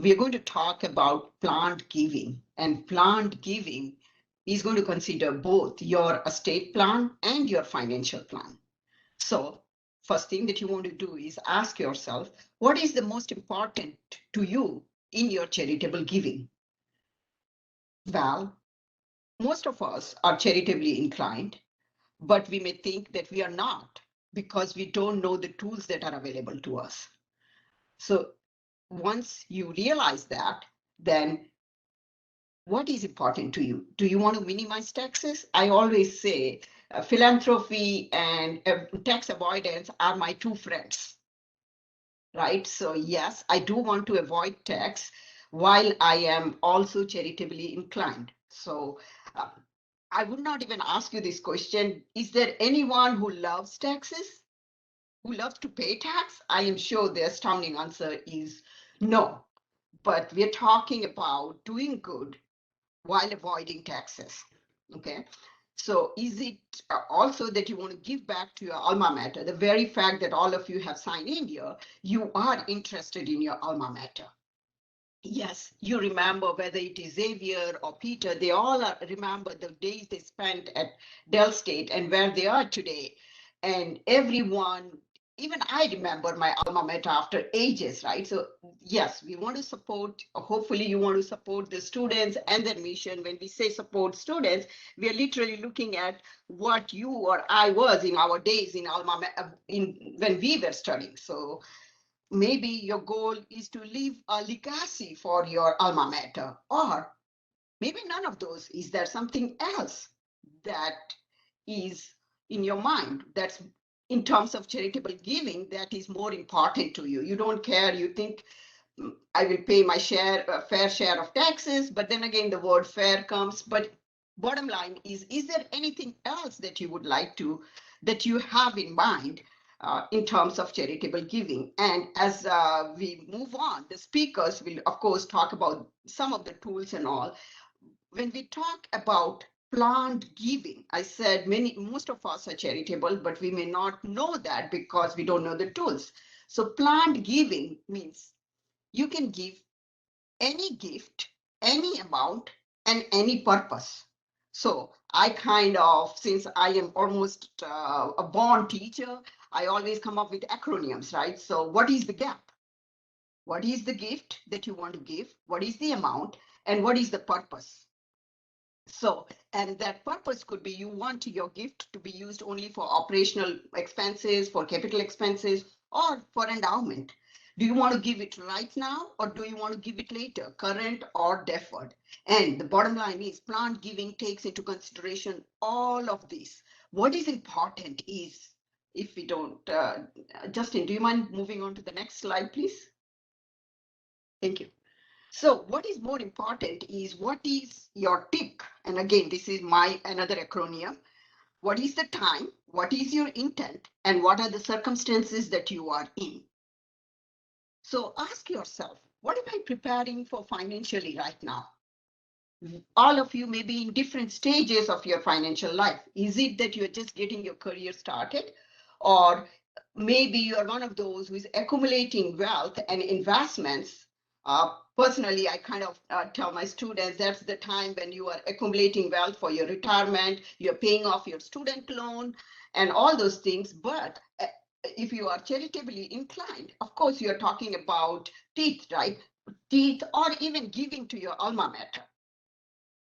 we're going to talk about planned giving, and planned giving is going to consider both your estate plan and your financial plan. So first thing that you want to do is ask yourself, what is the most important to you in your charitable giving? Well, most of us are charitably inclined, but we may think that we are not because we don't know the tools that are available to us. So once you realize that, then what is important to you? Do you want to minimize taxes? I always say philanthropy and tax avoidance are my two friends, right? So yes, I do want to avoid tax while I am also charitably inclined. So uh, I would not even ask you this question. Is there anyone who loves taxes, who loves to pay tax? I am sure the astounding answer is no. But we're talking about doing good while avoiding taxes. Okay. So is it also that you want to give back to your alma mater? The very fact that all of you have signed in here, you are interested in your alma mater. Yes, you remember whether it is Xavier or Peter, they all remember the days they spent at Dell State and where they are today. And everyone, even I remember my alma mater after ages, right? So yes, we want to support, hopefully you want to support the students and their mission. When we say support students, we are literally looking at what you or I was in our days in when we were studying. So maybe your goal is to leave a legacy for your alma mater, or maybe none of those. Is there something else that is in your mind that's in terms of charitable giving that is more important to you? You don't care, you think I will pay my fair share of taxes, but then again the word fair comes. But bottom line is there anything else that you would like to, that you have in mind in terms of charitable giving? And as we move on, the speakers will of course talk about some of the tools and all. When we talk about planned giving, I said most of us are charitable, but we may not know that because we don't know the tools. So planned giving means you can give any gift, any amount, and any purpose. So I kind of, since I am almost a born teacher, I always come up with acronyms, right? So what is the gap? What is the gift that you want to give? What is the amount? And what is the purpose? So, and that purpose could be you want your gift to be used only for operational expenses, for capital expenses, or for endowment. Do you want to give it right now, or do you want to give it later, current or deferred? And the bottom line is planned giving takes into consideration all of these. What is important is, if we don't, Justin, do you mind moving on to the next slide, please? Thank you. So what is more important is what is your tick? And again, this is my another acronym. What is the time? What is your intent? And what are the circumstances that you are in? So ask yourself, what am I preparing for financially right now? All of you may be in different stages of your financial life. Is it that you're just getting your career started? Or maybe you're one of those who is accumulating wealth and investments. Personally, I kind of tell my students that's the time when you are accumulating wealth for your retirement, you're paying off your student loan and all those things. But if you are charitably inclined, of course, you're talking about teeth, right? Teeth, or even giving to your alma mater.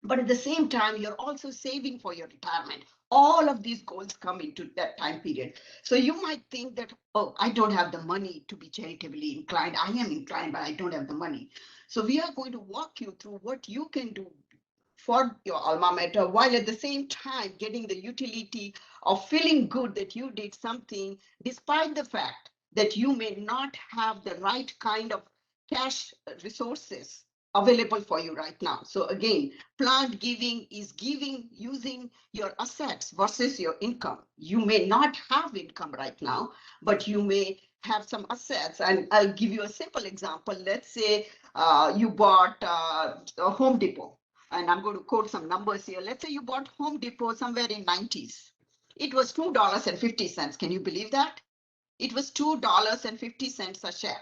But at the same time, you're also saving for your retirement. All of these goals come into that time period. So you might think that, oh, I don't have the money to be charitably inclined. I am inclined, but I don't have the money. So we are going to walk you through what you can do for your alma mater, while at the same time getting the utility of feeling good that you did something, despite the fact that you may not have the right kind of cash resources available for you right now. So again, planned giving is giving using your assets versus your income. You may not have income right now, but you may have some assets. And I'll give you a simple example. Let's say you bought a Home Depot, and I'm going to quote some numbers here. Let's say you bought Home Depot somewhere in 90s. It was $2.50. Can you believe that? It was $2.50 a share.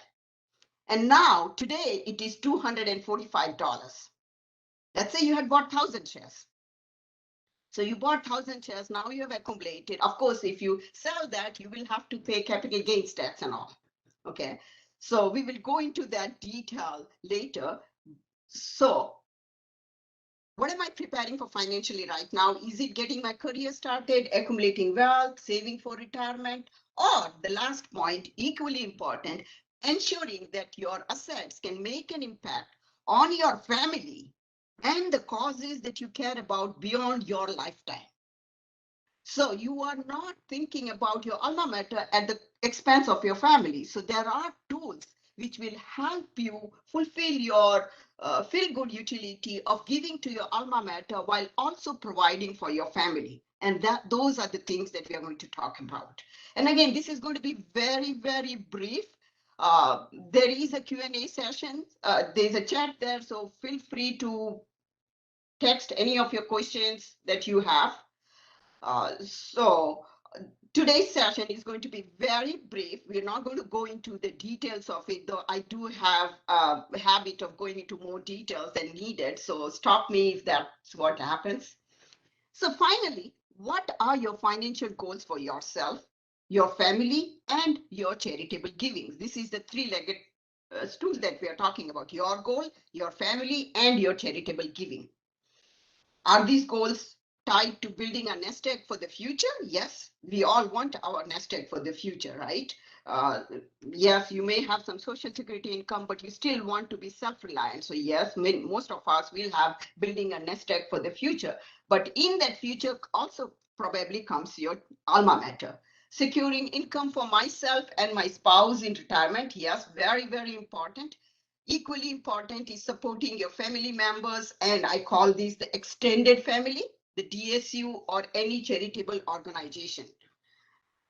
And now today it is $245. Let's say you had bought 1,000 shares. So you bought 1,000 shares, now you have accumulated. Of course, if you sell that, you will have to pay capital gains tax and all. Okay, so we will go into that detail later. So what am I preparing for financially right now? Is it getting my career started, accumulating wealth, saving for retirement? Or the last point, equally important, ensuring that your assets can make an impact on your family and the causes that you care about beyond your lifetime. So you are not thinking about your alma mater at the expense of your family. So there are tools which will help you fulfill your feel-good utility of giving to your alma mater while also providing for your family. And those are the things that we are going to talk about. And again, this is going to be very, very brief. There is a Q&A session. There's a chat there, so feel free to text any of your questions that you have. So today's session is going to be very brief. We're not going to go into the details of it, though I do have a habit of going into more details than needed. So stop me if that's what happens. So finally, what are your financial goals for yourself, your family, and your charitable giving? This is the three-legged stool that we are talking about: your goal, your family, and your charitable giving. Are these goals tied to building a nest egg for the future? Yes, we all want our nest egg for the future, right? Yes, you may have some social security income, but you still want to be self-reliant. So yes, most of us will have building a nest egg for the future. But in that future also probably comes your alma mater. Securing income for myself and my spouse in retirement, yes, very, very important. Equally important is supporting your family members, and I call these the extended family, the DSU or any charitable organization.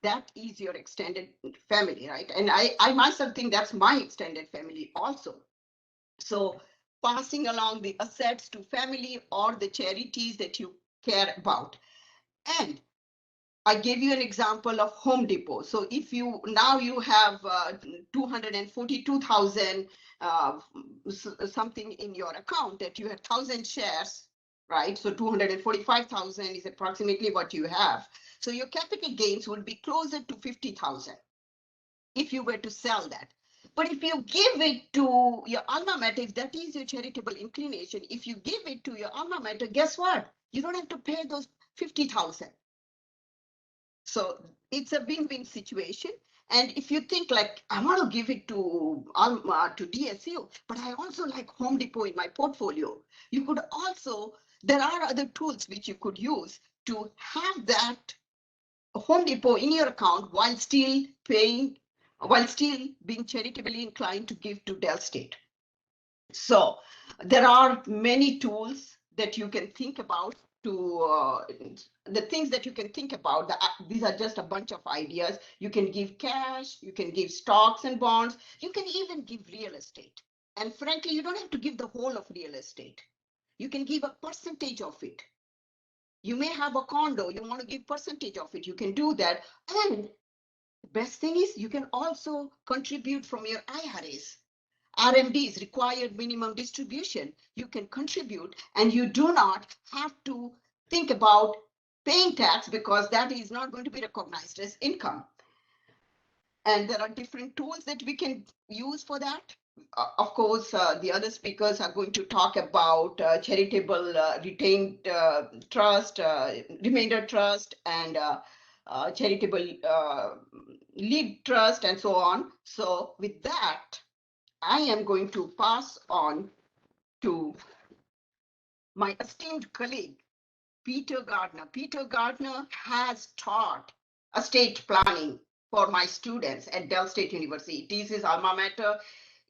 That is your extended family, right? And I myself think that's my extended family also. So passing along the assets to family or the charities that you care about. And I gave you an example of Home Depot. So if you now you have 242,000 something in your account that you have 1,000 shares, right? So 245,000 is approximately what you have. So your capital gains would be closer to 50,000 if you were to sell that. But if you give it to your alma mater, if that is your charitable inclination, if you give it to your alma mater, guess what? You don't have to pay those 50,000. So it's a win-win situation. And if you think like, I want to give it to DSU, but I also like Home Depot in my portfolio, you could also, there are other tools which you could use to have that Home Depot in your account while still being charitably inclined to give to Dell State. So there are many tools that you can think about to the things that you can think about. These are just a bunch of ideas. You can give cash, you can give stocks and bonds, you can even give real estate. And frankly, you don't have to give the whole of real estate. You can give a percentage of it. You may have a condo, you want to give percentage of it, you can do that. And the best thing is you can also contribute from your IRAs. RMDs, required minimum distribution, you can contribute, and you do not have to think about paying tax because that is not going to be recognized as income. And there are different tools that we can use for that. Of course, the other speakers are going to talk about charitable retained trust, remainder trust, and charitable lead trust, and so on. So with that, I am going to pass on to my esteemed colleague, Peter Gardner. Peter Gardner has taught estate planning for my students at Dell State University. It is his alma mater.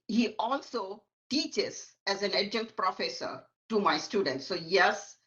He also teaches as an adjunct professor to my students. So yes,